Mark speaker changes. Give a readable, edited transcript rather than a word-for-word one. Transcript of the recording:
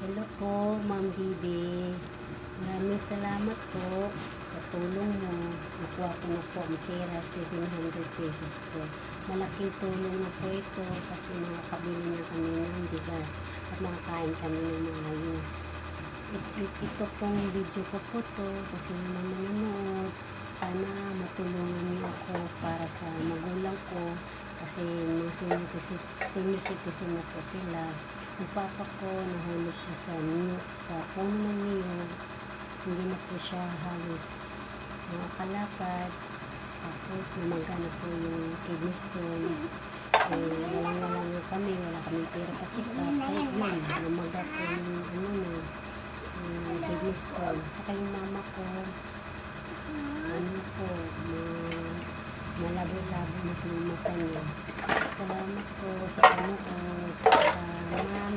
Speaker 1: Hello po, Ma'am Bibi. Maraming salamat po sa tulong mo. Nakuha ko na po ang pera, 700 pesos po. Malaking tulong na po ito kasi makakabili na kami ng bigas at makakain kami ng maayos. Ito pong video ko po to kung sino man manonood. Sana matulungan niyo ako para sa magulang ko kasi mga senior citizen na po sila. Yung papa ko nahulog po sa puno ng niyog. Hindi na po siya halos makakalakad. Tapos namaga na po yung kidney stone. Wala nga kami, wala kami pera pa check up. Kahit man, namaga po yung kidney stone. Saka yung mama ko, malabo-labo na po yung mata niya. Salamat po sa panood. Ma'am,